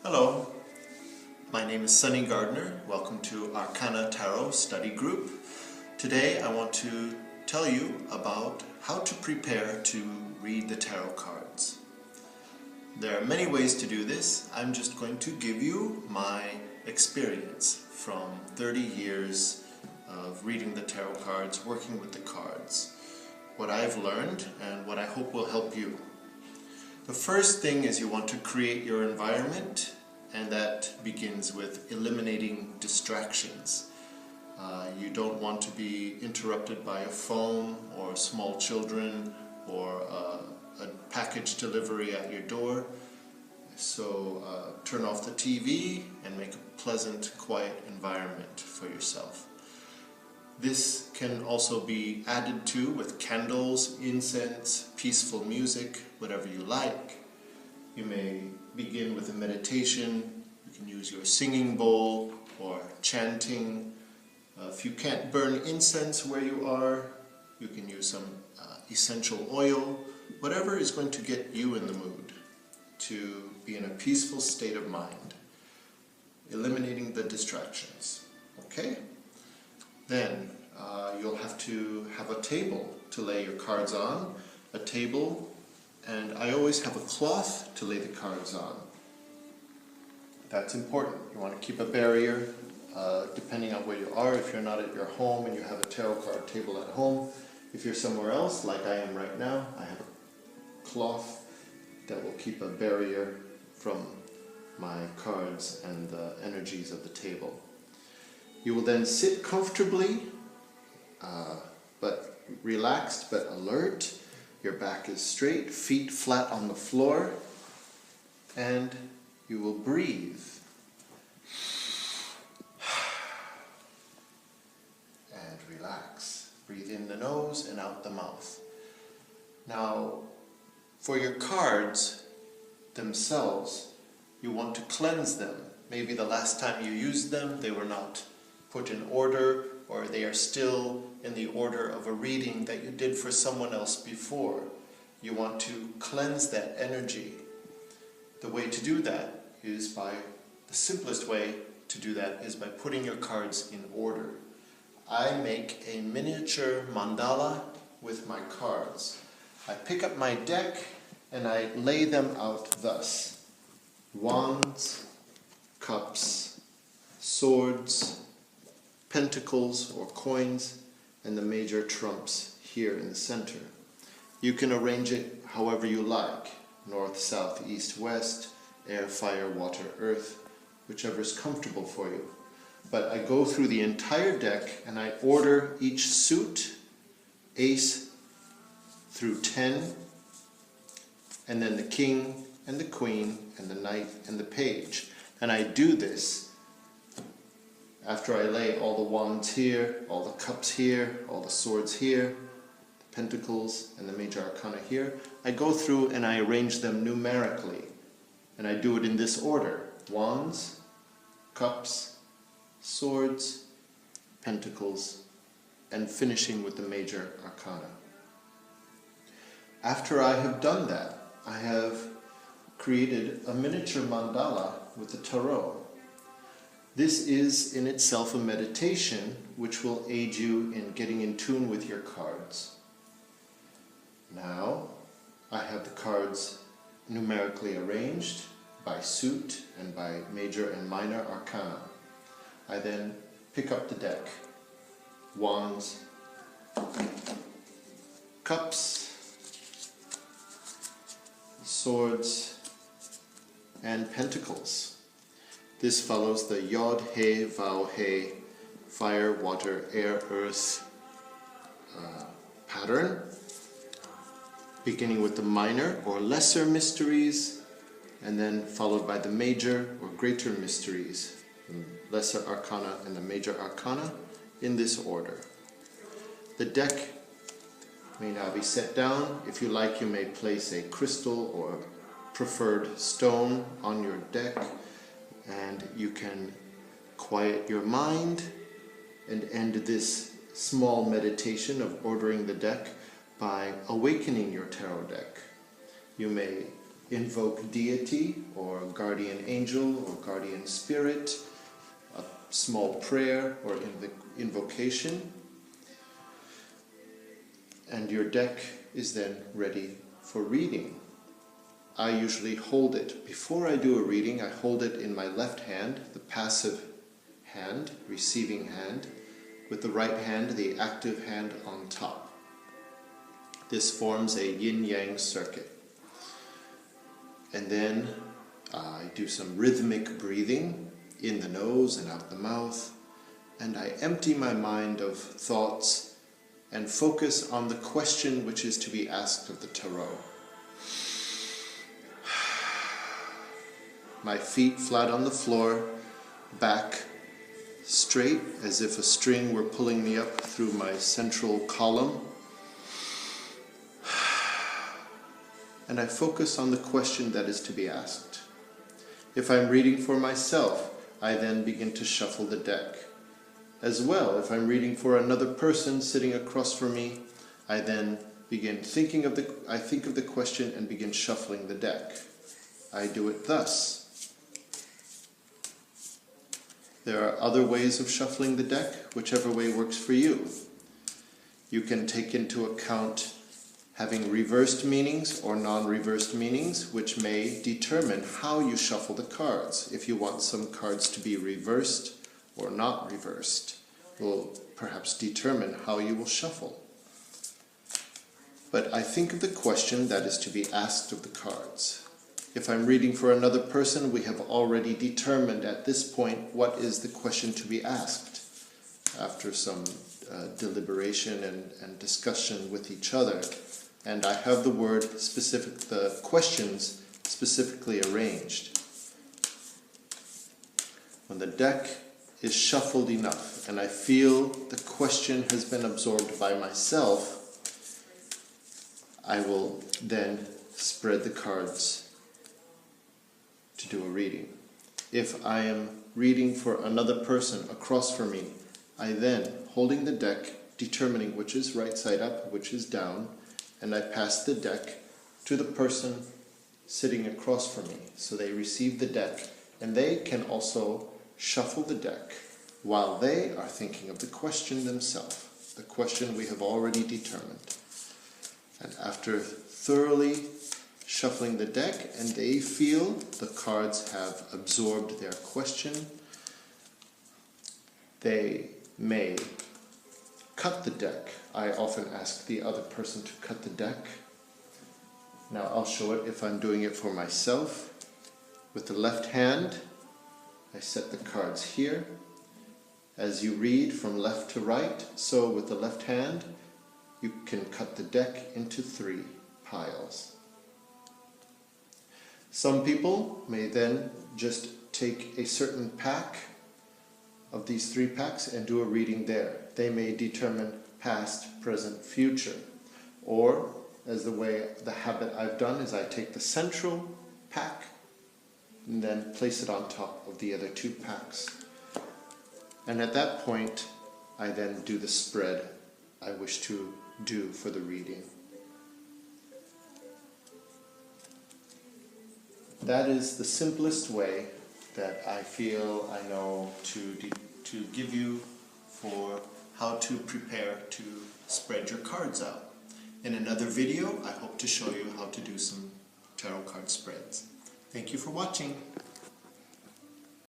Hello, my name is Bruce Gardner. Welcome to Arcana Tarot Study Group. Today I want to tell you about how to prepare to read the tarot cards. There are many ways to do this. I'm just going to give you my experience from 30 years of reading the tarot cards, working with the cards, what I've learned and what I hope will help you. The first thing is you want to create your environment, and that begins with eliminating distractions. You don't want to be interrupted by a phone or small children or a package delivery at your door. So turn off the TV and make a pleasant, quiet environment for yourself. This can also be added to with candles, incense, peaceful music, whatever you like. You may begin with a meditation. You can use your singing bowl or chanting. If you can't burn incense where you are, you can use some essential oil. Whatever is going to get you in the mood to be in a peaceful state of mind. Eliminating the distractions. Okay? Then you'll have to have a table to lay your cards on, a table, and I always have a cloth to lay the cards on. That's important. You want to keep a barrier depending on where you are. If you're not at your home and you have a tarot card table at home, if you're somewhere else like I am right now, I have a cloth that will keep a barrier from my cards and the energies of the table. You will then sit comfortably, but relaxed but alert. Your back is straight, feet flat on the floor, and you will breathe. And relax. Breathe in the nose and out the mouth. Now, for your cards themselves, you want to cleanse them. Maybe the last time you used them, they were not put in order, or they are still in the order of a reading that you did for someone else before. You want to cleanse that energy. The way to do that is the simplest way to do that is by putting your cards in order. I make a miniature mandala with my cards. I pick up my deck and I lay them out thus. Wands, cups, swords, pentacles or coins, and the major trumps here in the center. You can arrange it however you like. North, south, east, west, air, fire, water, earth, whichever is comfortable for you. But I go through the entire deck and I order each suit, ace through 10, and then the king and the queen and the knight and the page. And I do this after I lay all the wands here, all the cups here, all the swords here, the pentacles and the major arcana here. I go through and I arrange them numerically. And I do it in this order. Wands, cups, swords, pentacles, and finishing with the major arcana. After I have done that, I have created a miniature mandala with the tarot. This is in itself a meditation which will aid you in getting in tune with your cards. Now, I have the cards numerically arranged by suit and by major and minor arcana. I then pick up the deck. Wands, cups, swords, and pentacles. This follows the Yod, He, Vav, He, fire, water, air, earth pattern, beginning with the minor or lesser mysteries, and then followed by the major or greater mysteries, the lesser arcana and the major arcana, in this order. The deck may now be set down. If you like, you may place a crystal or preferred stone on your deck, and you can quiet your mind and end this small meditation of ordering the deck by awakening your tarot deck. You may invoke deity or guardian angel or guardian spirit, a small prayer or invocation, and your deck is then ready for reading. I usually hold it. Before I do a reading, I hold it in my left hand, the passive hand, receiving hand, with the right hand, the active hand on top. This forms a yin-yang circuit. And then I do some rhythmic breathing in the nose and out the mouth, and I empty my mind of thoughts and focus on the question which is to be asked of the tarot. My feet flat on the floor, back straight as if a string were pulling me up through my central column. And I focus on the question that is to be asked. If I'm reading for myself, I then begin to shuffle the deck. As well, if I'm reading for another person sitting across from me, I then begin think of the question and begin shuffling the deck. I do it thus. There are other ways of shuffling the deck, whichever way works for you. You can take into account having reversed meanings or non-reversed meanings, which may determine how you shuffle the cards. If you want some cards to be reversed or not reversed, will perhaps determine how you will shuffle. But I think of the question that is to be asked of the cards. If I'm reading for another person, we have already determined at this point what is the question to be asked. After some deliberation and discussion with each other, and I have the questions specifically arranged. When the deck is shuffled enough and I feel the question has been absorbed by myself, I will then spread the cards to do a reading. If I am reading for another person across from me, I then, holding the deck, determining which is right side up, which is down, and I pass the deck to the person sitting across from me. So they receive the deck, and they can also shuffle the deck while they are thinking of the question themselves, the question we have already determined. And after thoroughly shuffling the deck and they feel the cards have absorbed their question, they may cut the deck. I often ask the other person to cut the deck. Now I'll show it if I'm doing it for myself. With the left hand, I set the cards here. As you read from left to right, so with the left hand, you can cut the deck into 3 piles. Some people may then just take a certain pack of these 3 packs and do a reading there. They may determine past, present, future. Or, as the habit I've done is I take the central pack and then place it on top of the other 2 packs. And at that point, I then do the spread I wish to do for the reading. That is the simplest way that I feel I know to give you for how to prepare to spread your cards out. In another video, I hope to show you how to do some tarot card spreads. Thank you for watching.